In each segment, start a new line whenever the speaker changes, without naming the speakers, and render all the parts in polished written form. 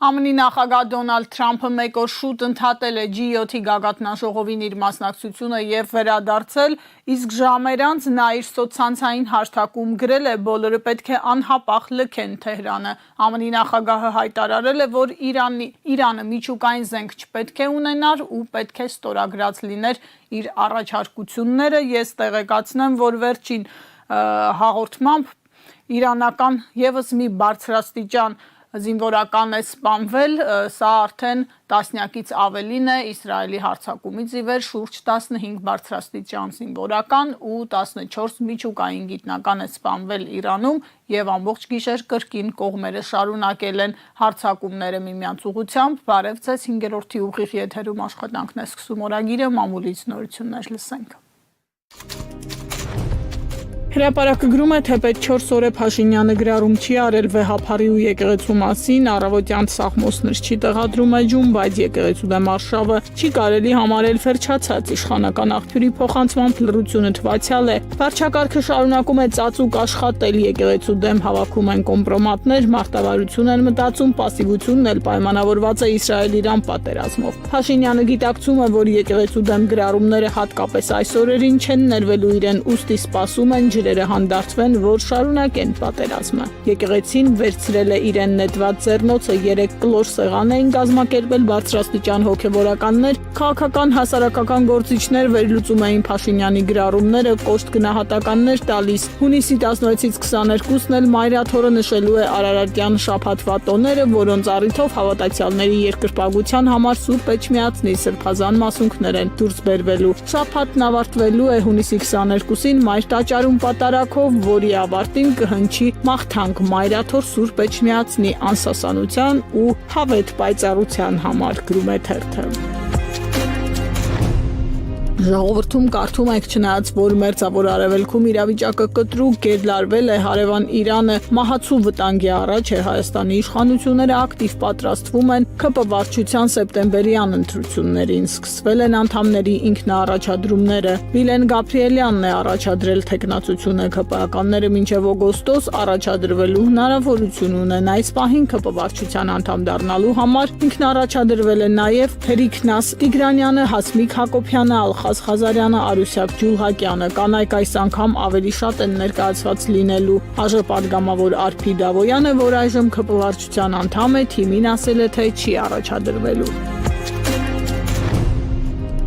ԱՄՆ նախագահ Դոնալդ Թրամփը մեկ օր շուտ ընդհատել է G7-ի գագաթնաժողովին իր մասնակցությունը եւ վերադարձել, իսկ ժամեր անց նա իր սոցցանցային հարթակում գրել է՝ բոլորը պետք է անհապաղ լքեն Թեհրանը։ ԱՄՆ նախագահը հայտարարել է, որ Իրանը միջուկային զենք չպետք է ունենար ու պետք է ստորագրած լիներ իր առաջարկությունները։ Ես տեղեկացնեմ, որ վերջին հաղորդմամբ իրանական եւս մի բարձրաստիճան զինվորական է սպանվել, սա արդեն տասնյակից ավելին է Իսրայելի հարձակումից ի վեր շուրջ 15 բարձրաստիճան զինվորական ու 14 միջուկային գիտնական է սպանվել Իրանում եւ ամբողջ գիշեր կրկին կողմերը շարունակել են հարձակումները միմյանց ուղղությամբ։ Բարև ձեզ, 5-րդի ուղիղ եթերում աշխատանքն է սկսում օրագիրը, մամուլից նորություններ լսենք։ Հրապարակը գրում է, թե պետք 4 օր է Փաշինյանը գրառում չի արել վեհափարի ու եկեղեցու մասին, առավոտյան սաղմոսներ չի տեղադրում էջում, բայց եկեղեցու դեմ արշավը չի կարելի համարել վերջացած, իշխանական աղբյուրի փոխանցմամբ լռությունը թվացյալ է։ Վարչակարգը շարունակում է ծածուկ աշխատել, եկեղեցու դեմ հավաքում են կոմպրոմատներ, մարտավարություն են մտածում, պասիվությունն էլ պայմանավորված է Իսրայել-Իրան պատերազմով։ Փաշինյանը գիտակցում է, որ եկեղեցու դեմ գրառումները հատկապես այս օրերին չեն ներվելու իրեն, ուստի սպասում են ջրերը հանդարտվեն, որ շարունակեն պատերազմը։ Եկեղեցին վերցրել է իրեն նետված ձեռնոցը, 3 կլոր սեղան էին կազմակերպել բարձրաստիճան հոգևորականներ, քաղաքական հասարակական գործիչներ վերլուծում էին Փաշինյանի գրառումները, կոշտ գնահատականներ տալիս։ Հունիսի 16-ից 22-ն էլ Մայրաթորը նշելու է Արարատյան շաբաթվա տոները, որոնց առիթով հավատացյալների երկրպագության համար Սուրբ Էջմիածնի սրբազան մասունքներ են դուրս բերվելու։ Շաբաթն ավարտվելու է հունիսի 22-ին Մայր տաճարում պատարագով, որի ավարտին կհնչի մաղթանք Մայրաթոր Սուրբ Էջմիածնի անսասանության ու հավետ պայծառության համար, գրում է թերթը։ Ժողովրդում կարդում եք, չնայած որ մերձավոր արևելքում իրավիճակը կտրուկ գերլարվել է, հարևան Իրանը մահացու վտանգի առաջ է, Հայաստանի իշխանությունները ակտիվ պատրաստվում են ՔՊ վարչության սեպտեմբերյան ընտրություններին, սկսվել են անդամների ինքնաառաջադրումները։ Վիլեն Գաբրիելյանն է առաջադրել թեկնածությունը, ՔՊ-ականները մինչև օգոստոս առաջադրվելու հնարավորություն ունեն։ Այս պահին ՔՊ վարչության անդամ դառնալու համար ինքնաառաջադրվել է նաև Հերիքնաս Տիգրանյանը, Հասմիկ Հակոբյանը, Ղազարյանը, Արուսյակ Ջուլհակյանը, կանայք այս անգամ ավելի շատ են ներկայացված լինելու։ ԱԺ պատգամավոր Արփի Դավոյանը, որ այժմ ՔՊ վարչության անդամ է, թիմին ասել է, թե չի առաջադրվելու։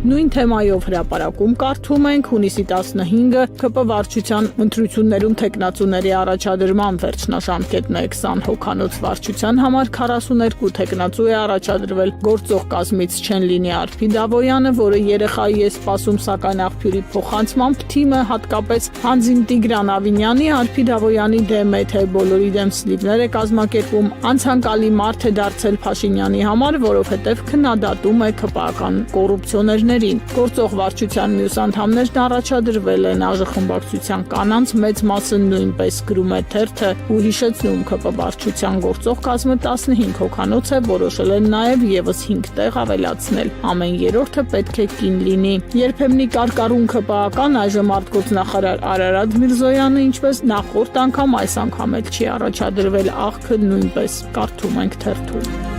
Նույն թեմայով հրապարակում կարդում ենք հունիսի 15-ը ՔՊ վարչության ընտրություններում թեկնածուների առաջադրման վերջնաժամկետն է 20 հոգանոց վարչության համար 42 թեկնածու է առաջադրվել գործող կազմից չեն լինի Արփի Դավոյանը, որը երեխայի է սպասում, սակայն աղբյուրի փոխանցմամբ թիմը հատկապես Հանձին Տիգրան Ավինյանի, Արփի Դավոյանի դեմ է, թե բոլորի դեմ սլիվներ է կազմակերպում, անցանկալի մարդ է դարձել Փաշինյանի համար, որովհետև քննադատում է ՔՊ-ական կոռուպցիոներներին։ Գործող վարչության մյուս անդամներն առաջադրվել են ԱԺ խմբակցության կանանց մեծ մասը նույնպես, գրում է թերթը ու հիշեցնում ՔՊ վարչության գործող կազմը 15 հոգանոց է, որոշել են նաև եւս 5 տեղ ավելացնել։ Ամեն երրորդը պետք է կին լինի։ Երբեմնի կարկառուն ՔՊ-ական այժմ արտգործնախարար Արարատ Միրզոյանը, ինչպես նախորդ անգամ, այս անգամ էլ չի առաջադրվել, աղքը նույնպես, կարդում ենք թերթում։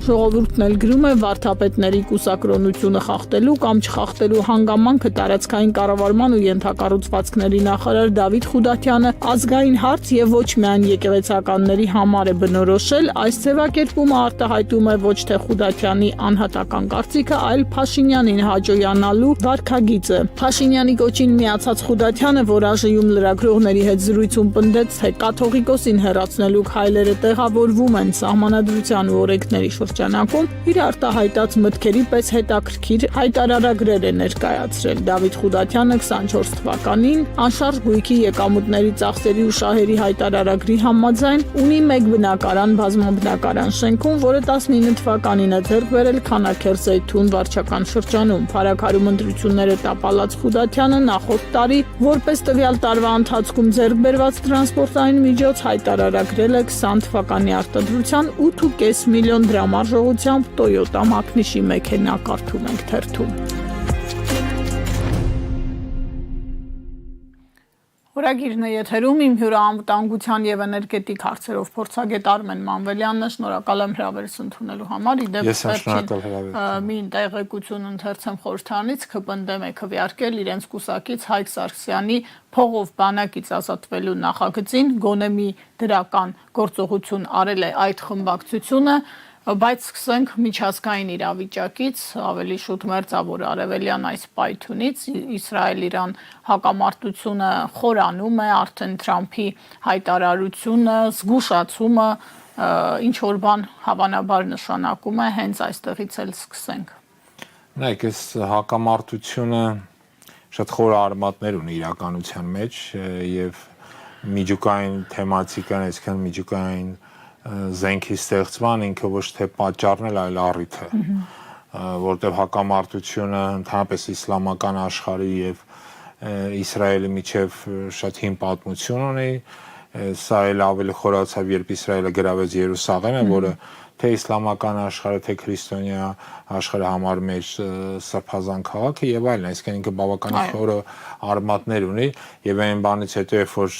Ժողովուրդն էլ գրում է վարդապետների կուսակրոնությունը խախտելու կամ չխախտելու հանգամանքը տարածքային կառավարման ու ենթակառուցվածքների նախարար Դավիթ Խուդատյանը ազգային հարց եւ ոչ միայն եկեղեցականների համար է բնորոշել, այս ձևակերպումը արտահայտում է ոչ թե Խուդատյանի անհատական կարծիքը, այլ Փաշինյանին հաջողանալու վարքագիծը։ Փաշինյանի կոչին միացած Խուդատյանը, որ ԱԺ-ում լրագրողների հետ զրույցում պնդեց, թե կաթողիկոսին հեռացնելու քայլերը տեղավորվում են սահմանադրության ու օրենքների շրջանակում, իր արտահայտած մտքերի պես հետաքրքիր հայտարարագրեր է ներկայացրել։ Դավիթ Խուդատյանը 24 թվականին անշարժ գույքի եկամուտների ծախսերի ու շահերի հայտարարագրի համաձայն ունի մեկ բնակարան բազմաբնակարան շենքում, որը 19 թվականին է ձեռք բերել Քանաքեռ Զեյթուն վարչական շրջանում։ Փարաքարում ընտրությունները տապալած Խուդատյանը նախորդ տարի որպես տվյալ տարվա ընթացքում ձեռք բերված տրանսպորտային միջոց հայտարարագրել է 20 թվականի արտադրության 8.5 միլիոն դրամ արժողությամբ Toyota Magnus-ի մեքենա, կարդում ենք թերթում։ Խորագիրն է եթերում, իմ հյուրը անվտանգության եւ էներգետիկ հարցերով փորձագետ Արմեն Մանվելյանն է, շնորհակալ եմ հրավերս ընդունելու համար։
Ես եմ շնորհակալ հրավերին։
Մի տեղեկություն ընթերցեմ խորհրդանից, ԿՊՆԴ-ը քվեարկել իրենց կուսակից Հայկ Սարգսյանի փողով բանակից ազատվելու նախագծին, գոնե մի դրական գործողություն արել է այդ խմբակցությունը, բայց սկսենք միջազգային իրավիճակից, ավելի շուտ մերձավոր արևելյան այս պայթյունից, Իսրայել-Իրան հակամարտությունը խորանում է, արդեն Թրամփի հայտարարությունը, զգուշացումը, ինչ որ բան հավանաբար նշանակում է, հենց այստեղից էլ սկսենք։
Նայեք, այս հակամարտությունը շատ խոր արմատներ ունի իրականության մեջ եւ միջուկային թեմատիկան, այսքան միջուկային զենքի ստեղծման ինքը ոչ թե պատճառն է, այլ առիթը, որտեղ հակամարտությունը ընդհանրապես իսլամական աշխարհի եւ Իսրայելի միջև շատ հին պատմություն ունի, սա էլ ավելի խորացավ, երբ Իսրայելը գրավեց Երուսաղեմը, որը թե իսլամական աշխարհը, թե քրիստոնյա աշխարհը համարում էր սրբազան քաղաքը եւ այլն, այսինքն ինքը բավականին խոր արմատներ ունի եւ այն բանից հետո երբ որ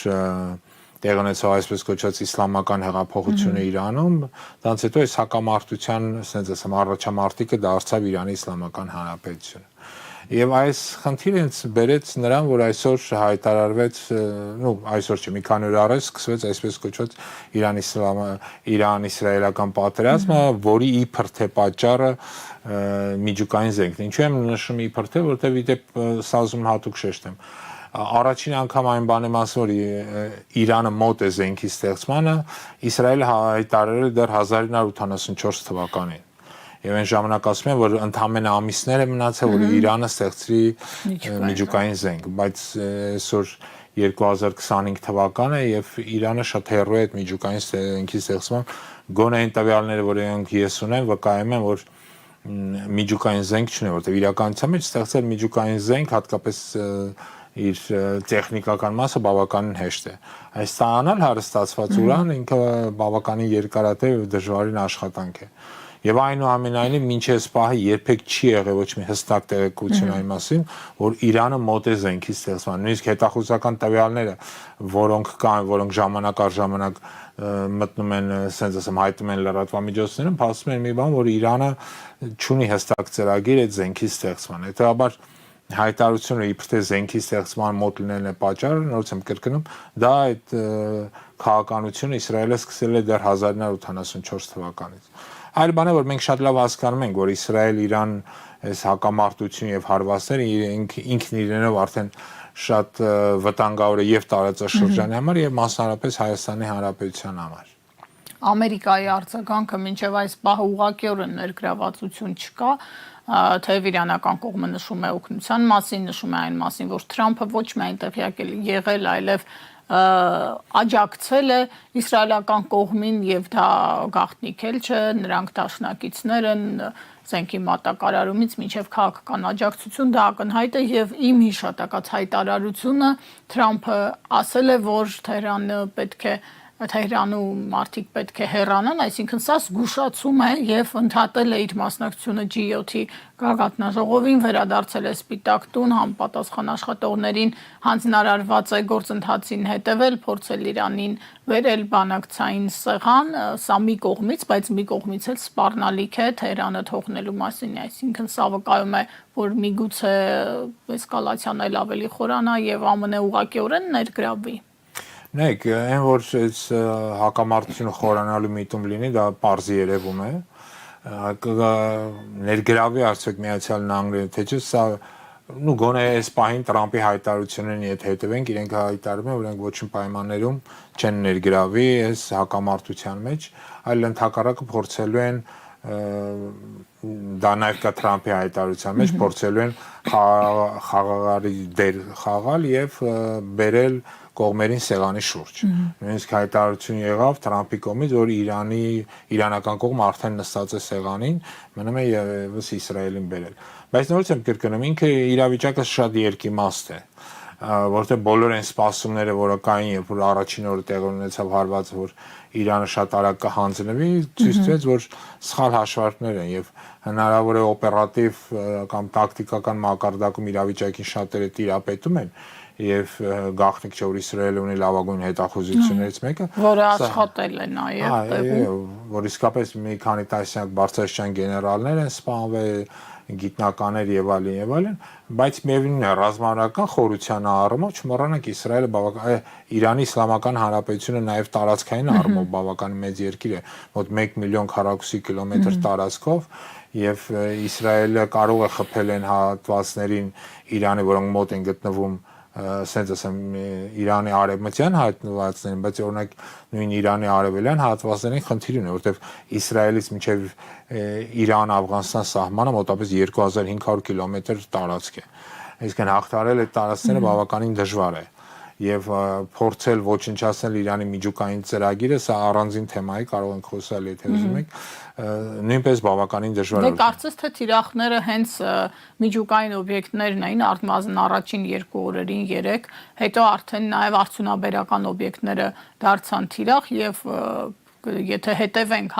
տեղ ունեցավ այսպես կոչված իսլամական հեղափոխությունը Իրանում, դրանց հետո այս հակամարտության, ասենց ասեմ, առաջամարտիկը դարձավ Իրանի Իսլամական Հանրապետությունը։ Եւ այս խնդիրը ինձ բերեց նրան, որ այսօր հայտարարվեց, այսօր չէ, մի քանի օր առաջ սկսվեց այսպես կոչված Իրան-իսրայելական պատերազմը, որի իբր թե պատճառը միջուկային զենքն է։ Ինչու եմ նշում իբր թե, որտեղ իդեպ սազում հատուկ շեշտեմ։ Առաջին անգամ այն բան եմ ասում, որ Իրանը մոտ է զենքի ստեղծմանը, Իսրայելը հայտարարել է դեռ 1984 թվականին։ Եվ այն ժամանակ ասում են, որ ընդամենը ամիսներ է մնացել, որ Իրանը ստեղծի միջուկային զենք, բայց այսօր 2025 թվականն է եւ Իրանը շատ հեռու է այդ միջուկային զենքի ստեղծման, գոնե այն տվյալները, որոնք ես ունեմ, վկայում են, որ միջուկային զենք չունի, որտեղ իրականության մեջ ստեղծել միջուկային զենք, հատկապես իր տեխնիկական մասը բավականին հեշտ է։ Այս ստանալ հարստացված ուրան ինքը բավականին երկարատև եւ դժվարին աշխատանք է։ Եվ այնուամենայնիվ մինչև այս պահը երբեք չի եղել ոչ մի հստակ տեղեկություն այն մասին, որ Իրանը մոտ է զենքի ստեղծման։ Նույնիսկ հետախուզական տվյալները, որոնք կան, որոնք ժամանակ առ ժամանակ մտնում են, ասենց ասեմ, հայտնում են լրատվամիջոցներում, փաստում են մի բան, որ Իրանը չունի հստակ ծրագիր այդ զենքի ստեղծման։ Հետաբար հայտարարությունը իբր թե զենքի ստեղծման մոտ լինելն է պատճառը, նորից եմ կրկնում, դա այդ քաղաքականությունը Իսրայելը սկսել է դեռ 1984 թվականից։ Այլ բան է, որ մենք շատ լավ հասկանում ենք, որ Իսրայել-Իրան այս հակամարտություն եւ հարվածները ինքն իրենով արդեն շատ վտանգավոր է եւ տարածաշրջանի համար եւ մասնավորապես Հայաստանի Հանրապետության համար։
Ամերիկայի արձագանքը մինչև այս պահը ուղղակիորեն ներգրավվածություն չկա, թեև իրանական կողմը նշում է օգնության մասին, նշում է այն մասին, որ Թրամփը ոչ միայն տեղյակ է եղել, այլև աջակցել է իսրայելական կողմին եւ դա գաղտնիք էլ չէ, նրանք դաշնակիցներ են զենքի մատակարարումից մինչև քաղաքական աջակցություն, դա ակնհայտ է եւ իմ հիշատակած հայտարարությունը Թրամփը ասել է, որ Թեհրանում մարդիկ պետք է հեռանան, այսինքն սա զգուշացում է եւ ընդհատել է իր մասնակցությունը G7-ի գագաթնաժողովին, վերադարձել է Սպիտակ տուն, համապատասխան աշխատողներին հանձնարարված է գործընթացին հետևել, փորձել Իրանին վերել բանակցային սեղան, սա մի կողմից, բայց մի կողմից էլ սպառնալիք է Թեհրանը թողնելու մասին, այսինքն սա վկայում է, որ միգուցե էսկալացիան էլ ավելի խորանա եւ ԱՄՆ ուղղակիորեն ներգրավվի։
Նայեք, այն որ այս հակամարտությունը խորանալու միտում լինի, դա պարզի երևում է, ներգրավի արդյոք Միացյալ Նահանգները, թե չէ սա գոնե այս պահին Տրամփի հայտարարություններին եթե հետևենք, իրենք հայտարարում են, որ իրենք ոչինչ պայմաններում չեն ներգրավի այս հակամարտության մեջ, այլ ընդհակառակը փորձելու են դա նաև կա Տրամփի հայտարարության մեջ, փորձելու են խաղաղարի դեր խաղալ եւ բերել կողմերին սեղանի շուրջ։ Նույնիսկ հայտարարություն եղավ Տրամփի կողմից, որ իրանական կողմը արդեն նստած է սեղանին, մնում է եւս Իսրայելին բերել։ Բայց նորից եմ կրկնում, ինքը իրավիճակը շատ երկիմաստ է, որտեղ բոլոր այն սպասումները, որը կային, երբ որ առաջին օրը տեղի ունեցավ հարվածը, որ Իրանը շատ արագ կհանձնվի, ցույց տվեց, որ սխալ հաշվարկներ են եւ հնարավոր է օպերատիվ կամ տակտիկական մակարդակում իրավիճակին շատերը տիրապետում են եւ գաղտնիք չէ, որ Իսրայելը ունի լավագույն հետախուզություններից մեկը,
որը աշխատել է նաեւ տեղում,
որ իսկապես մի քանի տասնյակ բարձրաստիճան գեներալներ են սպանվել, գիտնականներ եւ այլն, բայց միևնույնն է ռազմավարական խորության առումով չմոռանանք Իսրայելը բավական Իրանի Իսլամական Հանրապետությունը նաեւ տարածքային առումով բավական մեծ երկիր է, մոտ 1 միլիոն քառակուսի կիլոմետր տարածքով եւ Իսրայելը կարող է խփել այն հատվածներին Իրանի, որոնք մոտ են գտնվում ասենց ասեմ Իրանի արևմտյան հատվածներին, բայց օրինակ նույն Իրանի արևելյան հատվածներին խնդիր ունի, որովհետև Իսրայելից մինչև Իրան-Աֆղանստան սահմանը մոտավորապես 2500 կիլոմետր տարածք է։ Այսինքն հաղթարել այդ տարածքները բավականին դժվար է եւ փորձել ոչնչացնել Իրանի միջուկային ծրագիրը, սա առանձին թեմա է, կարող ենք խոսալ, եթե ուզում եք, նույնպես բավականին դժվար է։
Դե կարծես թե թիրախները հենց միջուկային օբյեկտներն էին, առնվազն առաջին 2 օրերին 3, հետո արդեն նաև արդյունաբերական օբյեկտները դարձան թիրախ եւ եթե հետևենք,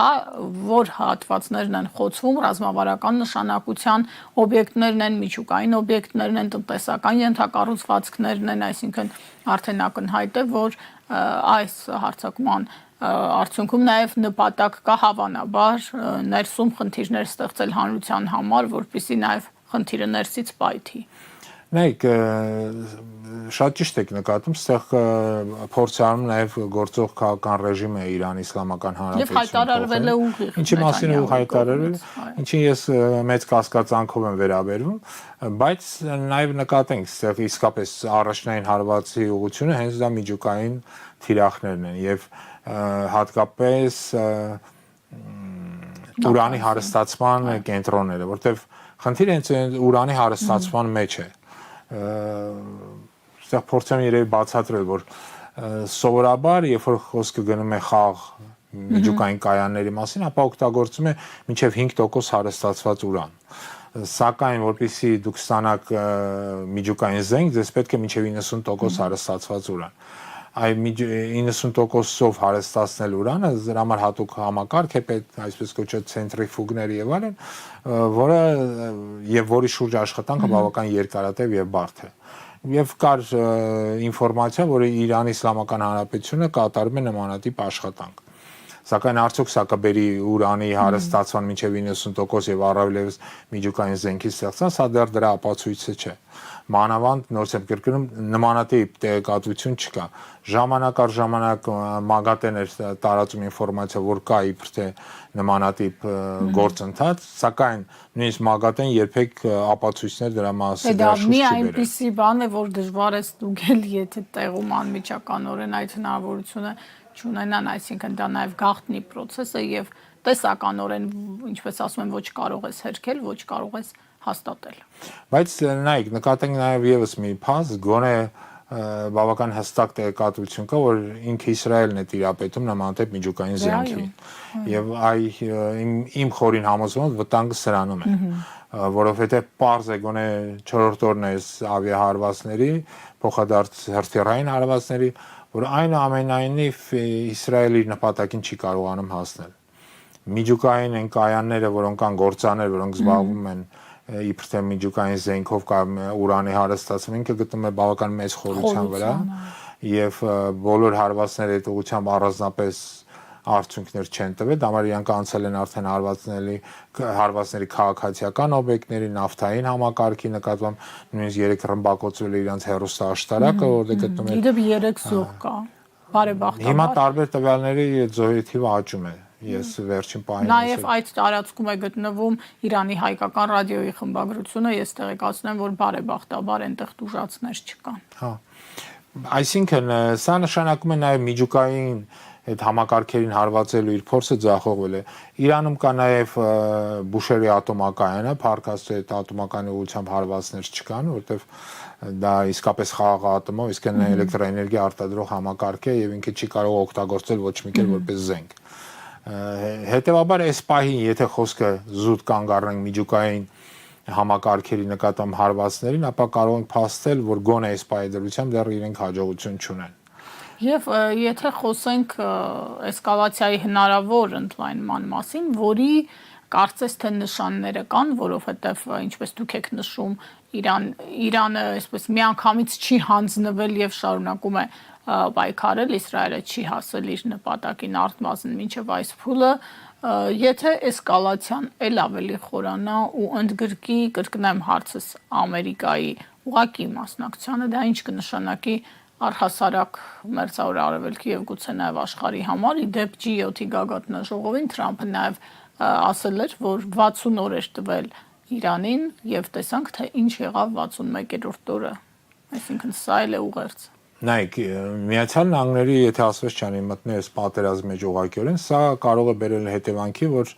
որ հատվածներն են խոցվում, ռազմավարական նշանակության օբյեկտներն են, միջուկային օբյեկտներն են, տնտեսական ենթակառուցվածքներն են, այսինքն արդեն ակնհայտ է, որ այս հարձակման արդյունքում նաև նպատակ կա հավանաբար ներսում խնդիրներ ստեղծել հանրության համար, որպեսզի նաև խնդիրը ներսից պայթի։
Նայեք, շատ ճիշտ եք նկատում, ստեղ փորձարում նաև գործող քաղաքական ռեժիմը Իրանի Իսլամական
Եվ հայտարարվել է ուղիղ։
Ինչի մասին է հայտարարվել, ինչին ես մեծ կասկածանքով եմ վերաբերվում, բայց նաև նկատենք, ստեղ իսկապես առաջնային հարվածի ուղղությունը հենց դա միջուկային թիրախներն են եւ հատկապես ուրանի հարստացման կենտրոնները, որտեղ խնդիրը հենց ուրանի հարստացման մեջ է։ Ստեղ փորձեմ երևի բացատրել, որ սովորաբար, երբ որ խոսքը գնում է խաղ միջուկային կայանների մասին, ապա օգտագործում է մինչև 5% հարստացված ուրան։ Սակայն որպեսզի դուք ստանաք միջուկային զենք, ձեզ պետք է մինչև 90% հարստացված ուրան։ Այ 90%-ով հարստացնել ուրանը, դրա համար հատուկ համակարգ է պետք, այսպես կոչված ցենտրիֆուգներ եւ այլն, որի շուրջ աշխատանքը բավական երկարատև եւ բարդ է։ Եվ կար ինֆորմացիա, որ Իրանի Իսլամական Հանրապետությունը կատարում է նմանատիպ աշխատանք։ Սակայն արդյոք սա կբերի ուրանի հարստացման մինչև 90% եւ առավելևս միջուկային զենքի ստեղծան, սա դեռ դրա ապացույցը չէ։ Մանավանդ նորից եմ կրկնում, նմանատիպ տեղեկատվություն չկա։ Ժամանակ առ ժամանակ ՄԱԳԱՏԵ-ն էր տարածում ինֆորմացիա, որ կա իբր թե նմանատիպ գործընթաց, սակայն նույնիսկ ՄԱԳԱՏԵ-ն երբեք ապացույցներ դրա մասին
դրա շուրջ չի բերել։ Դա մի այնպիսի բան է, որ դժվար է ստուգել, եթե տեղում անմիջականորեն այդ հնարավորությունը չունենան, այսինքն դա նաև գաղտնի process է եւ տեսականորեն, ինչպես ասում են, ոչ կարող ես հերքել, ոչ կարող ես հաստատել։
Բայց նայեք, նկատենք նաև եւս մի փաստ, գոնե բավական հստակ տեղեկատվություն կա, որ ինքը Իսրայելն է տիրապետում նմանատիպ միջուկային զենքի։ Եվ իմ խորին համոզմունքով վտանգը սրանում է, որովհետեւ պարզ է գոնե 4-րդ օրն է ավիահարվածների, փոխադարձ հրթիռային հարվածների, որ այնուամենայնիվ Իսրայելը իր նպատակին չի կարողանում հասնել։ Միջուկային են կայանները, որոնք կան գործաներ, որոնք զբաղվում են իբր թե միջուկային զենքով կամ ուրանի հարստացում, ինքը գտնվում է բավական մեծ խորության վրա եւ բոլոր հարվածները այդ ուղղությամբ առանձնապես արդյունքներ չեն տվել, դա համար իրանք անցել են արդեն հարվածների քաղաքացիական օբյեկտների, նավթային համակարգի նկատմամբ, նույնիսկ 3 ռմբակոծվել է իրանք հեռուստաաշտարակը, որտեղ գտնվում է։
Իդեպ 3 զոհ կա, բարեբախտաբար։
Հիմա տարբեր տվյալների զոհերի թիվը աճում է։ Ես վերջին պահին
Նաև այդ տարածքում է գտնվում Իրանի հայկական ռադիոյի խմբագրությունը, ես տեղեկացնում եմ, որ բարեբախտաբար այնտեղ տուժածներ չկան։
Հա։ Այսինքն սա նշանակում է նաև միջուկային այդ համակարգերին հարվածելու իր փորձը ձախողվել է։ Իրանում կա նաև Բուշերի ատոմակայանը, փառքաստու այդ ատոմակայանի ուղղությամբ հարվածներ չկան, որտեղ դա իսկապես խաղաղատոմով, իսկ էլեկտրոէներգիա արտադրող համակարգ է եւ ինքը չի կարող օգտագործել ոչ մի կերպ որպես զենք։ Հետևաբար այս պահին, եթե խոսքը զուտ կանգ առնենք միջուկային համակարգերի նկատմամբ հարվածներին, ապա կարող ենք փաստել, որ գոնե այս պահի դրությամբ դեռ իրենք հաջողություն չունեն։
Եվ եթե խոսենք էսկալացիայի հնարավոր ընդլայնման մասին, որի կարծես թե նշանները կան, որովհետև ինչպես դուք եք նշում, Իրանը այսպես միանգամից չի հանձնվել եւ շարունակում է պայքարել, Իսրայելը չի հասել իր նպատակին առնվազն մինչև այս փուլը, եթե էսկալացիան էլ ավելի խորանա ու ընդգրկի, կրկնեմ հարցս, Ամերիկայի ուղղակի մասնակցությանը, դա ինչ կնշանակի առհասարակ մերձավոր արևելքի եւ գուցե նաեւ աշխարհի համար, ի դեպ G7-ի գագաթնաժողովին Թրամփը նաեւ ասել էր, որ 60 օր էր տվել Իրանին եւ տեսանք թե ինչ եղավ 61-րդ օրը, այսինքն սա էլ է ուղերձ։
Նայեք, Միացյալ Նահանգների, եթե ասվեց չանի մտներ այս պատերազմի մեջ ուղղակիորեն, սա կարող է բերել հետևանքի, որ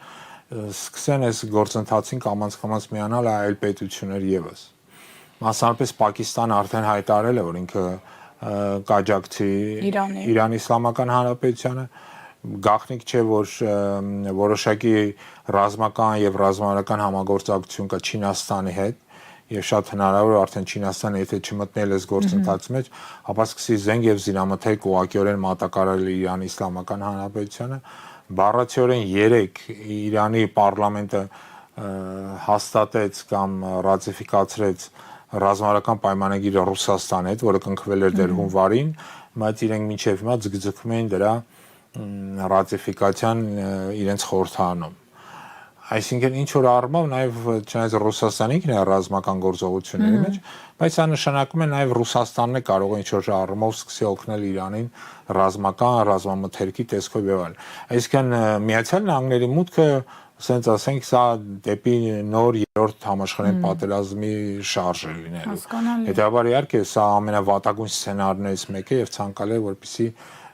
սկսեն այս գործընթացին կամաց միանալ այլ պետություններ եւս։ Մասնավորապես Պակիստանը արդեն հայտարարել է, որ ինքը կաջակցի Իրանի Իսլամական Հանրապետությանը, գաղտնիք չէ, որ որոշակի ռազմական եւ ռազմավարական համագործակցություն կա Չինաստանի հետ եւ շատ հնարավոր է արդեն Չինաստանը եթե չմտնել այս գործընթացի մեջ, ապա սկսի զենք եւ զինամթերք ուղղակիորեն մատակարարել Իրանի Իսլամական Հանրապետությանը, բառացիորեն 3 Իրանի պարլամենտը հաստատեց կամ ռատիֆիկացրեց ռազմավարական պայմանագիրը Ռուսաստանի հետ, որը կնքվել էր դեռ հունվարին, բայց իրենք մինչև հիմա ձգձգում էին դրա ռատիֆիկացիան իրենց խորհրդարանում։ Այսինքն ինչ որ առումով նաև չնայած Ռուսաստանի ինքն է ռազմական գործողությունների մեջ, բայց սա նշանակում է նաև Ռուսաստանն է կարող ինչ որ առումով սկսի օգնել Իրանին ռազմամթերքի տեսքով եւ այլն։ Այսինքն Միացյալ Նահանգների մուտքը ասենք ասենք սա դեպի նոր երրորդ համաշխարհային պատերազմի շարժ է լինելու։ Հետաբար իհարկե սա ամենավատագույն սցենարներից մեկը եւ ցանկալի է որպեսզի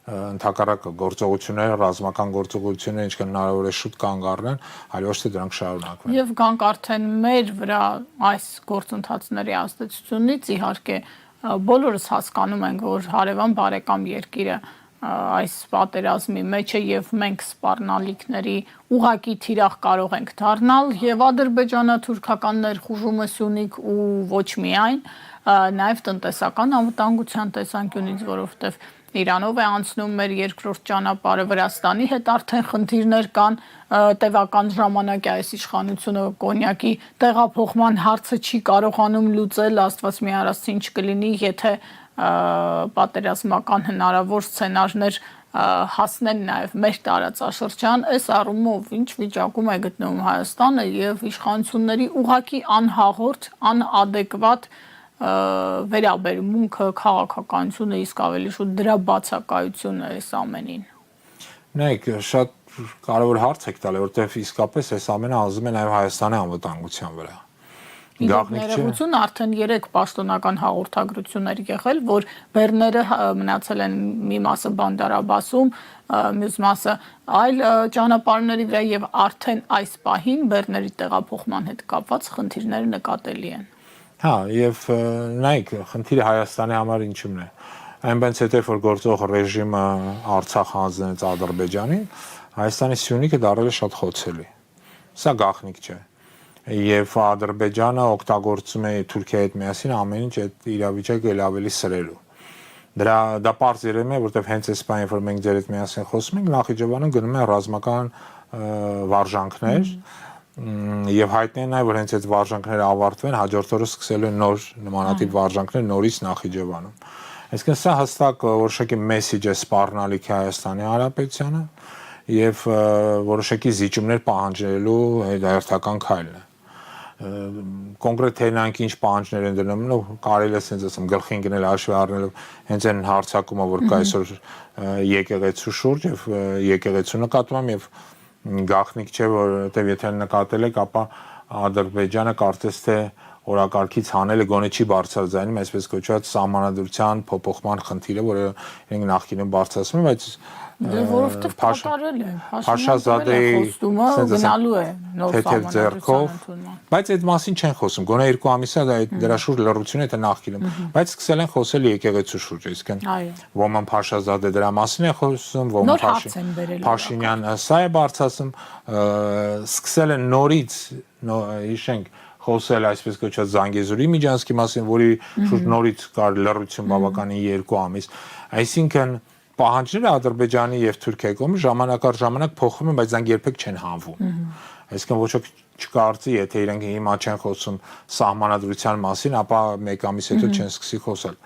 ընդհակառակը գործողությունները, ռազմական գործողությունները ինչքան հնարավոր է շուտ կանգ առնեն, այլ ոչ թե դրանք շարունակվեն։
Եվ գանք արդեն մեր վրա այս գործընթացների ազդեցությունից իհարկե բոլորս հասկանում ենք, որ հարևան բարեկամ երկիրը այս պատերազմի մեջ է եւ մենք սպառնալիքների ուղակի թիրախ կարող ենք դառնալ եւ Ադրբեջանը թուրքական ներխուժումը Սյունիք ու ոչ միայն նաեւ տնտեսական անվտանգության տեսանկյունից, որովհետեւ Իրանով է անցնում մեր երկրորդ ճանապարհը, Վրաստանի հետ արդեն խնդիրներ կան, տևական ժամանակ է այս իշխանությունը կոնյակի տեղափոխման հարցը չի կարողանում լուծել, Աստված մի արասցի ինչ կլինի, եթե պատերազմական հնարավոր սցենարներ հասնեն նաև մեր տարածաշրջան, այս առումով ինչ վիճակում է գտնվում Հայաստանը եւ իշխանությունների ուղակի անհաղորդ, անադեկվատ վերաբերմունքը, քաղաքականությունը, իսկ ավելի շուտ դրա բացակայությունը այս ամենին։
Նայեք, շատ կարևոր հարց եք տալի, որտեղ իսկապես այս ամենը ազդում է նաև Հայաստանի անվտանգության վրա։
Ներողություն, արդեն 3 պաշտոնական հաղորդագրություններ եղել, որ բեռները մնացել են մի մասը Բանդար Աբասում, մյուս մասը այլ ճանապարհների վրա եւ արդեն այս պահին բեռների տեղափոխման հետ կապված խնդիրները նկատելի են։
Հա, եւ նայեք, խնդիրը Հայաստանի համար ինչու՞մն է։ Այնպես հետո որ գործող ռեժիմը Արցախ հանձնեց Ադրբեջանին, Հայաստանի Սյունիքը դարձել է շատ խոցելի։ Սա գաղտնիք չէ։ Եվ Ադրբեջանը օգտագործում է Թուրքիայի հետ միասին ամեն ինչ այդ իրավիճակը էլ ավելի սրելու։ Դա պարզ երևում է, որովհետև հենց այս բանը, որ մենք ձեր հետ միասին խոսում ենք, Նախիջևանում գնում են ռազմական վարժանքներ եւ հայտնի է նաեւ որ հենց այդ վարժանքները ավարտվեն, հաջորդ օրը սկսելու են նոր նմանատիպ վարժանքներ նորից Նախիջևանում։ Այսինքն սա հստակ որոշակի մեսեջ է սպառնալիք Հայաստանի Հանրապետությանը եւ որոշակի զիջումներ պահանջելու հետահերթական քայլն է։ Կոնկրետ թե նրանք ինչ պահանջներ են դնում, կարելի է ասենց ասեմ գլխին գնել հաշվի առնելով հենց այն հարցակումը, որ կա այսօր եկեղեցու շուրջ եւ եկեղեցու նկատմամբ եւ գաղտնիք չէ, որովհետեւ եթե նկատել եք, ապա Ադրբեջանը կարծես թե օրակարգից հանել է գոնե չի բարձրաձայնում այսպես կոչված սահմանադրության փոփոխման խնդիրը, որը իրենք նախկինում բարձրացնում են, բայց
որովհետև կատարել է
Փաշազադեի
գնալու է նոր
սահմանադրության, բայց այդ մասին չեն խոսում, գոնե 2 ամիս է դրա շուրջ լռություն է թե նախկինում, բայց սկսել են խոսել եկեղեցու շուրջ, այսինքն ոման Փաշազադե դրա մասին է խոսում, ոման Փաշինյան սա է բարձրացնում, սկսել են նորից, հիշենք խոսել այսպես կոչված Զանգեզուրի միջանցքի մասին, որի շուրջ նորից կար լռություն բավականին 2 ամիս, այսինքն պահանջները Ադրբեջանի եւ Թուրքիայի կողմից ժամանակ առ ժամանակ փոխվում են, բայց դրանք երբեք չեն հանվում։ Այսինքն ոչ ոք չկարծի, եթե իրենք հիմա չեն խոսում սահմանադրության մասին, ապա մեկ ամիս հետո չեն սկսի խոսալ,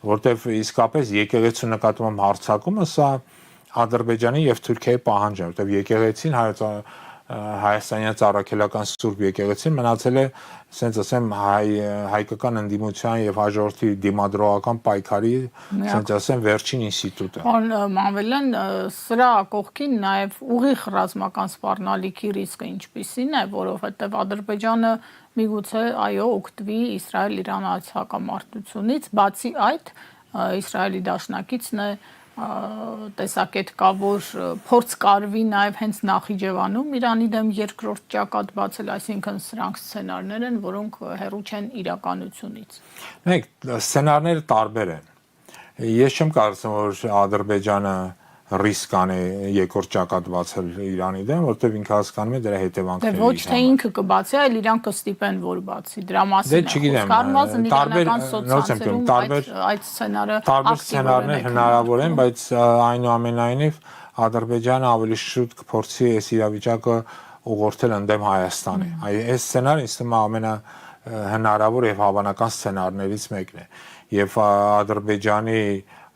որտեվ իսկապես եկեղեցու նկատմամբ հարձակումը սա Ադրբեջանի եւ Թուրքիայի պահանջ է, որտեվ եկեղեցին հայաստանյան առաքելական Սուրբ եկեղեցին մնացել է, ասենց ասեմ, հայկական ընդդիմության եւ հաջորդի դիմադրողական պայքարի, ասենց ասեմ, վերջին ինստիտուտը։
Պարոն Մանվելյան, սրա կողքին նաեւ ուղիղ ռազմական սպառնալիքի ռիսկը ինչպիսին է, որովհետեւ Ադրբեջանը միգուցե այո օգտվի Իսրայել-Իրան հակամարտությունից, բացի այդ Իսրայելի դաշնակիցն է տեսակետ կա, որ փորձ կարվի նաև հենց Նախիջևանում Իրանի դեմ երկրորդ ճակատ բացել, այսինքն սրանք սցենարներ են, որոնք հեռու չեն իրականությունից։
Նայեք, սցենարները տարբեր են։ Ես չեմ կարծում, որ Ադրբեջանը ռիսկ անի երկրորդ ճակատ բացել Իրանի դեմ, որտեղ ինքը հասկանում է դրա հետևանքները։
Ոչ թե ինքը կբացի, այլ իրան կստիպեն, որ բացի։ Դրա մասին է խոսքը։ Իրանական սոցցանցերում այդ սցենարը
տարբեր սցենարներ հնարավոր են, բայց այնուամենայնիվ Ադրբեջանը ավելի շուտ կփորձի այս իրավիճակը ուղղորդել ընդդեմ Հայաստանի։ Այս սցենարը ինձ թվում է ամենահնարավոր եւ հավանական սցենարներից մեկն է։ Եվ Ադրբեջանի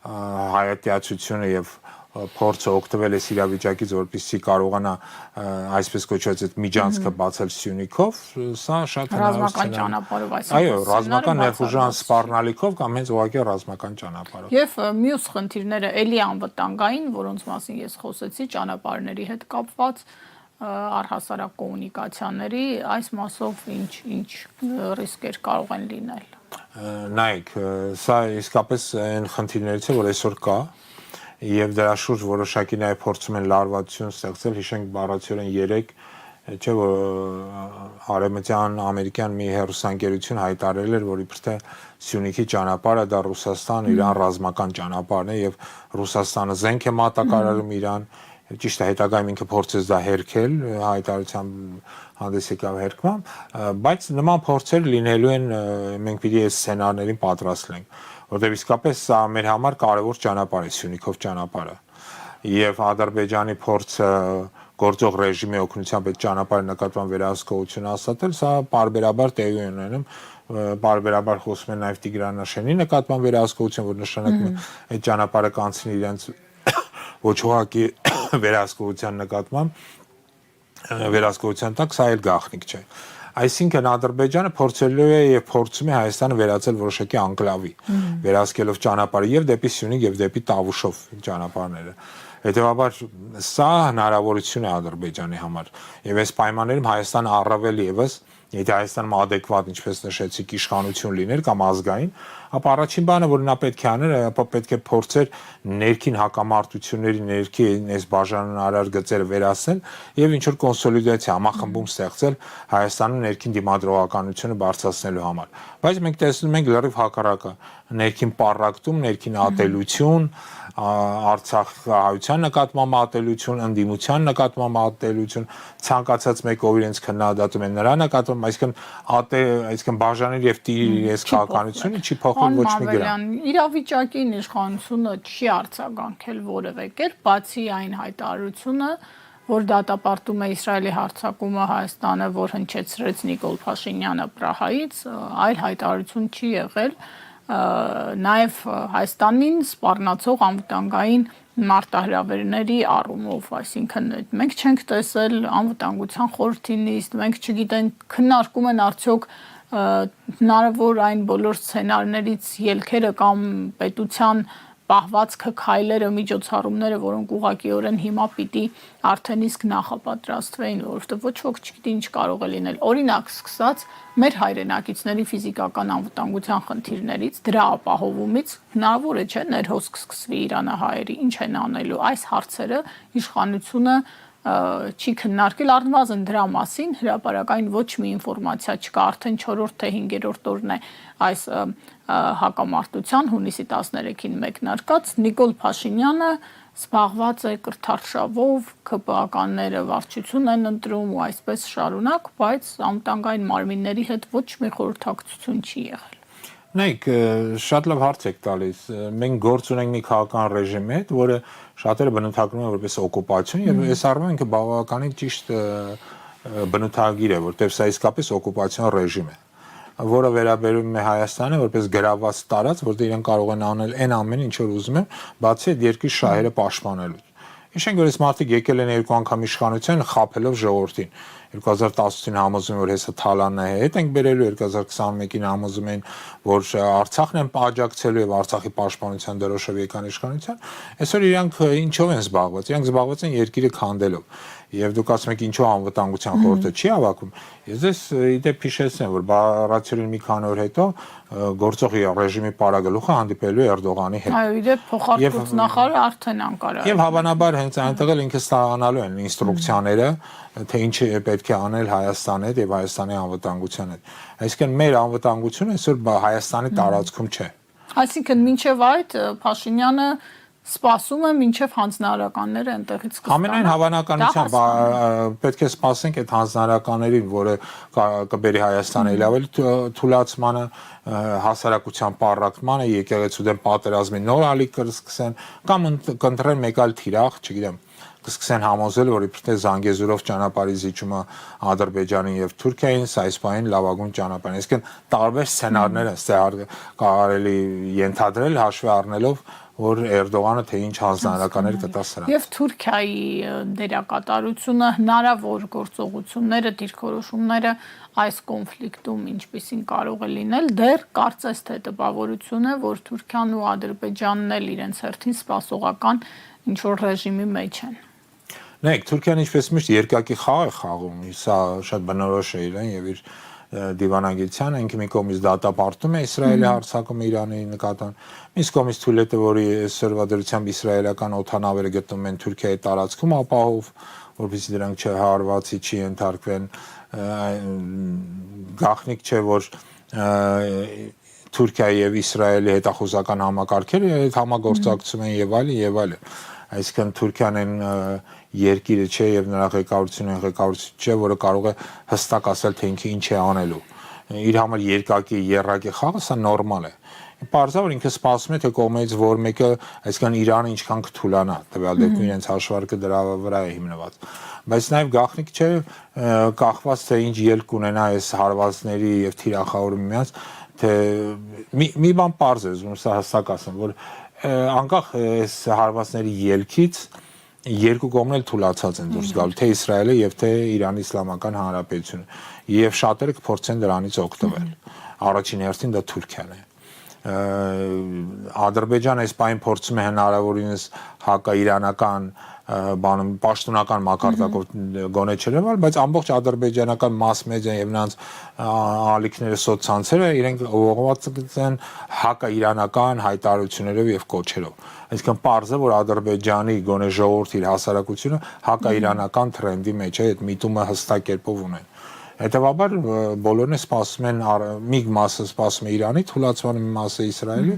հայատյացությունը եւ փորձը օգտվել այս իրավիճակից, որպեսզի կարողանա այսպես կոչված այդ միջանցքը բացել Սյունիքով, սա շատ
ռազմական ճանապարհով,
այո, ռազմական ներխուժան սպառնալիքով կամ հենց ուղղակի ռազմական ճանապարհով։
Եվ մյուս խնդիրները էլի անվտանգային, որոնց մասին ես խոսեցի, ճանապարհների հետ կապված, առհասարակ կոմունիկացիաների, այս մասով ինչ ռիսկեր կարող են լինել։
Նայեք, սա իսկապես այն խնդիրներից է, որ այսօր կա եւ դրա շուրջ որոշակի նաեւ փորձում են լարվածություն ստեղծել, հիշենք բառացիորեն 3, չէ՞ որ արևմտյան ամերիկյան մի հեռուստաընկերություն հայտարարել էր, որ իբրթե Սյունիքի ճանապարհը դա Ռուսաստան-Իրան ռազմական ճանապարհն է եւ Ռուսաստանը զենք է մատակարարում Իրան, ճիշտ է, հետագայում ինքը փորձեց դա հերքել, հայտարարությամբ հանդես եկավ հերկման, բայց նման փորձեր լինելու են, մենք պիտի այս սցենարներին պատրաստ լինենք, որտեղ իսկապես սա մեր համար կարևոր ճանապարհ է, Սյունիքով ճանապարհը, եւ Ադրբեջանի փորձը գործող ռեժիմի օգնությամբ այդ ճանապարհի նկատմամբ վերահսկողություն հաստատել, սա պարբերաբար տեղի ունենում, պարբերաբար խոսում են նաեւ Տիգրանաշենի նկատմամբ վերահսկողություն, որ նշանակում է այդ ճանապարհը կանցնի իրենց ոչ ուղղակի վերահսկողության նկատմամբ, վերահսկողության տակ սա էլ գաղտնիք չէ։ Այսինքն Ադրբեջանը փորձելու է եւ փորձում է Հայաստանը վերածել որոշակի անկլավի, վերահսկելով ճանապարհը եւ դեպի Սյունիք եւ դեպի Տավուշով ճանապարհները։ Հետևաբար սա հնարավորություն է Ադրբեջանի համար եւ այս պայմաններում Հայաստանը առավել եւս, եթե Հայաստանում adekvat, ինչպես նշեցիք, իշխանություն լիներ կամ ազգային, ապա առաջին բանը, որ նա պետք է աներ, ապա պետք է փորձեր ներքին հակամարտությունների ներքին այս բաժանարար գծերը վերացնել եւ ինչ որ կոնսոլիդացիա, համախմբում ստեղծել Հայաստանի ներքին դիմադրողականությունը բարձրացնելու համար։ Բայց մենք տեսնում ենք լրիվ հակառակը, ներքին պառակտում, ներքին ատելություն, Արցախահայության նկատմամբ ատելություն, ընդդիմության նկատմամբ ատելություն, ցանկացած մեկ ով իրենց քննադատում են նրա նկատմամբ, այսինքն բաժանել եւ տիրել այս քաղաքականությունը չի փոխել ոչ մի գրամ։
Իրավիճակին իշխանությունը չի արձագանքել որևէ կերպ, բացի այն հայտարարությունը, որ դատապարտում է Իսրայելի հարձակումը Հայաստանը, որ հնչեցրեց Նիկոլ Փաշինյանը Պրահայից, այլ հայտարարություն չի եղել։ Նաև Հայաստանին սպառնացող անվտանգային մարտահրավերների առումով, այսինքն մենք չենք տեսել անվտանգության խորհրդի նիստ, մենք չգիտենք քննարկում են արդյոք հնարավոր այն բոլոր սցենարներից ելքերը կամ պետության պահվածքը, քայլերը, միջոցառումները, որոնք ուղղակիորեն հիմա պիտի արդեն իսկ նախապատրաստվեին, որովհետև ոչ ոք չգիտի ինչ կարող է լինել։ Օրինակ, սկսած մեր հայրենակիցների ֆիզիկական անվտանգության խնդիրներից, դրա ապահովումից հնարավոր է, չէ՞, ներհոսք սկսվի իրանահայերի, ինչ են անելու։ Այս հարցերը իշխանությունը չի քննարկել, առնվազն դրա մասին հրապարակային ոչ մի ինֆորմացիա չկա, արդեն 4-րդ թե 5-րդ օրն է այս հակամարտության հունիսի 13-ին մեկնարկած, Նիկոլ Փաշինյանը զբաղված է կրթարշավով, ԿՊԱ-կանները վարչություն են ընտրում ու այսպես շարունակ, բայց անվտանգային մարմինների հետ ոչ մի խորհրդակցություն չի եղել։
Նայեք, շատ լավ հարց եք տալիս, մենք գործ ունենք մի քաղաքական ռեժիմի հետ, որը շատերը բնութագրում են որպես օկուպացիոն եւ այս առումով ինքը բավականին ճիշտ բնութագիր է, որտեղ սա իսկապես օկուպացիոն ռեժիմ է, որը վերաբերում է Հայաստանը որպես գրաված տարած, որտեղ իրենք կարող են անել այն ամենը, ինչ որ ուզում են, բացի այդ երկրի շահերը պաշտպանելու։ Հիշենք, որ այս մարդիկ եկել են երկու անգամ իշխանության խաբելով ժողովրդին։ 2018-ին համոզում են, որ հեսա Թալանն է հետ ենք բերելու, 2021-ին համոզում են, որ Արցախն են աջակցելու եւ Արցախի պաշտպանության դրոշով եկան իշխանության։ Այսօր իրանք ինչով են զբաղված։ Իրանք զբաղված են երկիրը քանդելով։ Եվ դուք ասում եք ինչու անվտանգության խորհուրդը չի հավաքում։ Ես ձեզ իդեպ հիշեցնեմ, որ բառացիորեն մի քանի օր հետո գործող ռեժիմի պարագլուխը հանդիպելու է Էրդողանի հետ։
Այո, իդեպ փոխարկված նախարարը արդեն Անկարա։
Եվ հավանաբար հենց այնտեղ էլ ինքը ստանալու են ինստրուկցիաները, թե ինչ պետք է անել Հայաստանի հետ եւ Հայաստանի անվտանգության հետ։ Այսինքն մեր անվտանգությունը այսօր Հայաստանի տարածքում չէ։
Այսինքն մինչև այդ Փաշինյանը սպասում է մինչև հանձնարարականները այնտեղից կստանան։
Ամենայն հավանականությամբ պետք է սպասենք այդ հանձնարարականներին, որը կբերի Հայաստանը ավելի թուլացմանը, հասարակության պառակտմանը, եկեղեցու դեմ պատերազմի նոր ալիք կսկսեն կամ կընտրեն մեկ այլ թիրախ, չգիտեմ, կսկսեն համոզել, որ իբրև թե Զանգեզուրով ճանապարհի զիջումը Ադրբեջանին եւ Թուրքիային, սա իսպային լավագույն ճանապարհն է։ Այսինքն տարբեր սցենարներ են կարելի ենթադրել հաշվի առնելով, որ Էրդողանը թե ինչ հանձնարարականներ կտա սրանց։
Եվ Թուրքիայի դերակատարությունը, հնարավոր գործողությունները, դիրքորոշումները այս կոնֆլիկտում ինչպիսին կարող է լինել, դեռ կարծես թե տպավորություն է, որ Թուրքիան ու Ադրբեջանն էլ իրենց հերթին սպասողական ինչ որ ռեժիմի մեջ են։
Նայեք, Թուրքիան ինչպես միշտ երկակի խաղ է խաղում, սա շատ բնորոշ է իրեն եւ իր դիվանագիտության, ինքը մի կողմից դատապարտում է Իսրայելի հարձակումը Իրանի նկատմամբ, մյուս կողմից թույլ է տվել, որ այսօրվա դրությամբ իսրայելական օդանավերը գտնվում են Թուրքիայի տարածքում ապահով, որովհետեւ դրանք չհարվածի չի ենթարկվեն, գաղտնիք չէ, որ Թուրքիայի եւ Իսրայելի հետախուզական համակարգերը այդ համագործակցում են եւ այլն։ Այսինքն Թուրքիան այն երկիրը չէ եւ նրա ղեկավարությունը չէ, որը կարող է հստակ ասել, թե ինքը ինչ է անելու։ Իր համար երկակի երրակի խաղը սա նորմալ է։ Պարզա որ ինքը սպասում է, թե կողմից որ մեկը, այսինքն Իրանը ինչքան կթուլանա, տվյալ դեպքում իրենց հաշվարկը դրա վրա է հիմնված։ Բայց նաեւ գաղտնիք չէ, կախված թե ինչ ելք ունենա այս հարվածների եւ թիրախավորումի միած, թե մի բան պարզ է, ուզում սա հստակ ասեմ, որ անկախ այս հարվածների ելքից երկու կողմն էլ թուլացած են դուրս գալու, թե Իսրայելը եւ թե Իրանի Իսլամական Հանրապետությունը, եւ շատերը կփորձեն դրանից օգտվել։ Առաջին հերթին դա Թուրքիան է։ Ադրբեջանը այս պայն փորձում է հնարավորինս հակաիրանական բանում պաշտոնական մակարդակով գոնե չլինել, բայց ամբողջ ադրբեջանական մաս մեդիան եւ նրանց ալիքները սոցցանցերը իրենք ուղղված են հակաիրանական հայտարարություններով եւ կոչերով։ Այսինքն պարզ է, որ Ադրբեջանի գոնե ժողովրդի իր հասարակությունը հակաիրանական թրենդի մեջ է, այդ միտումը հստակ կերպով ունեն։ Հետևաբար բոլորն սպասում են, մի մասը սպասում է Իրանի թուլացմանը, մի մասը Իսրայելի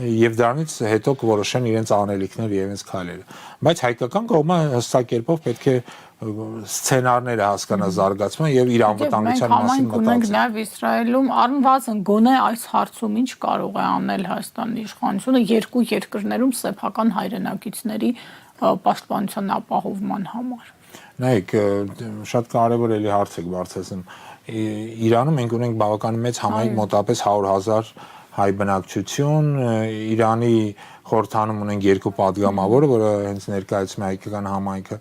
եւ դրանից հետո կորոշեն իրենց անելիքները եւ իրենց քայլերը։ Բայց հայկական կողմը հստակ կերպով պետք է սցենարները հասկանա զարգացման եւ իր անվտանգության մասին մտածել։
Ունենք նաեւ Իսրայելում առնվազն գոնե այս հարցում ինչ կարող է անել Հայաստանի իշխանությունը երկու երկրներում սեփական հայրենակիցների պաշտպանության ապահովման համար։
Նայեք, շատ կարևոր էլի հարց եք բարձրացնում։ Իրանում մենք ունենք բավական մեծ համայնք, մոտավորապես 100,000 հայ բնակչություն, Իրանի խորհրդանում ունենք երկու падգամավոր, որը հենց ներկայացում է հայկական համայնքը։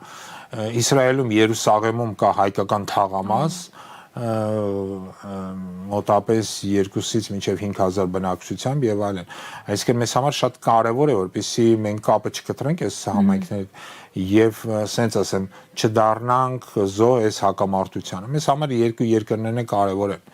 Իսրայելում Երուսաղեմում կա հայկական թաղամաս, մոտապես 2-ից մինչև 5,000 բնակչությամբ եւ այլն։ Այսինքն մեզ համար շատ կարեւոր է, որպեսզի մենք կապը չկտրենք այս համայնքների եւ սենց ասեմ չդառնանք զո այս հակամարտությանը։ Մեզ համար երկու երկրներն են կարեւոր են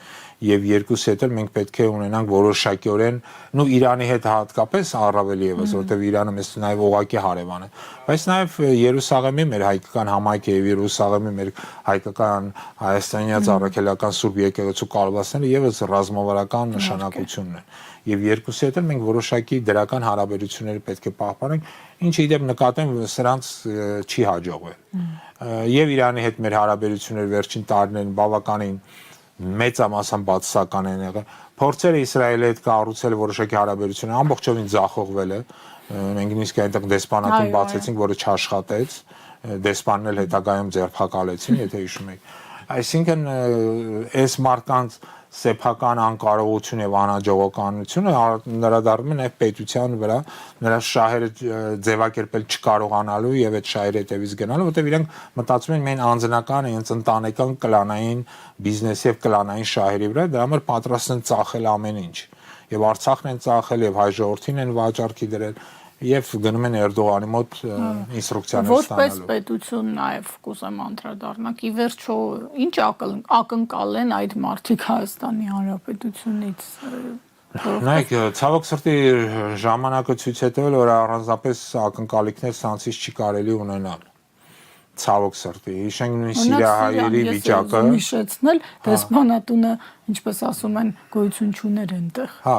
եւ երկուսի հետ էլ մենք պետք է ունենանք որոշակիորեն ու Իրանի հետ հատկապես առավել եւս, որովհետեւ Իրանը մեզ նաեւ ուղակի հարևան է, բայց նաեւ Երուսաղեմի մեր հայկական համայնքը եւ Երուսաղեմի մեր հայկական հայաստանյաց առաքելական Սուրբ եկեղեցու կալվածները եւս ռազմավարական նշանակությունն են եւ երկուսի հետ էլ մենք որոշակի դրական հարաբերություններ պետք է պահպանենք, ինչը իդեպ նկատեմ սրանց չի հաջողվել եւ Իրանի հետ մեր հարաբերությունները վերջին տարիներին բավականին մեծամասամբ բացասական են եղել։ Փորձերը Իսրայելի հետ կառուցել որոշակի հարաբերություններ ամբողջովին ձախողվել է։ Մենք նույնիսկ այնտեղ դեսպանատուն բացեցինք, որը չաշխատեց, դեսպանն էլ հետագայում ձերբակալեցին, եթե հիշում եք։ Այսինքն այս մարկանց սեփական անկարողություն եւ անհաջողականությունը նրադառնում են այդ պետության վրա, նրա շահերը ձևակերպել չկարողանալու եւ այդ շահերի հետևից գնալու, որտեղ իրենք մտածում են միայն անձնական, հենց ընտանեկան կլանային բիզնեսի եւ կլանային շահերի վրա, դրա համար պատրաստ են ծախել ամեն ինչ։ Եվ Արցախն են ծախել եւ հայ ժողովրդին են վաճառքի դրել եւ գնում են Էրդողանի մոտ ինստրուկցիաներ ստանալու։
Որպես պետություն նաեւ կուզեմ անդրադառնալ, ի վերջո ինչ ակնկալ են այդ մարդիկ Հայաստանի Հանրապետությունից։
Նայեք, ցավոք սրտի ժամանակը ցույց է տվել, որ առանձնապես ակնկալիքներ սրանցից չի կարելի ունենալ։ Ցավոք սրտի, հիշենք նույն սիրիահայերի վիճակը։
Հիշեցնել դեսպանատունը, ինչպես ասում են, գոյություն չուներ այնտեղ։
Հա,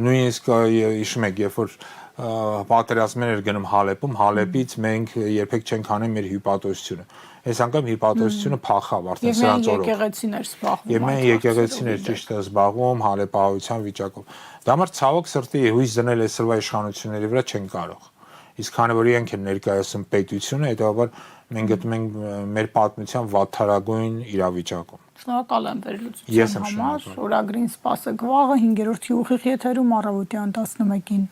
նույնիսկ հիշում եք, երբ որ պատերազմներ էր գնում Հալեպում, Հալեպից մենք երբեք չենք հանում մեր հյուպատոսությունը։ Այս անգամ հյուպատոսությունը փախավ արդեն սրանց օրոք։
Եկեղեցիներ զբաղվում։
Եվ մենք եկեղեցիներ ճիշտ է զբաղվում հալեպահայության վիճակով։ Դա համար ցավոք սրտի հույս դնել այսօրվա իշխանությունների վրա չեն կարող։ Իսկ քանի որ իրենք են ներկայացնում պետությունը, հետո մենք գտնում ենք մեր պատմության վատթարագույն իրավիճակում։
Շնորհակալ եմ վերլուծության համար։ Օրագրին սպասեք վաղը 5-րդ ուղիղ եթերում առավոտյան 11-ին։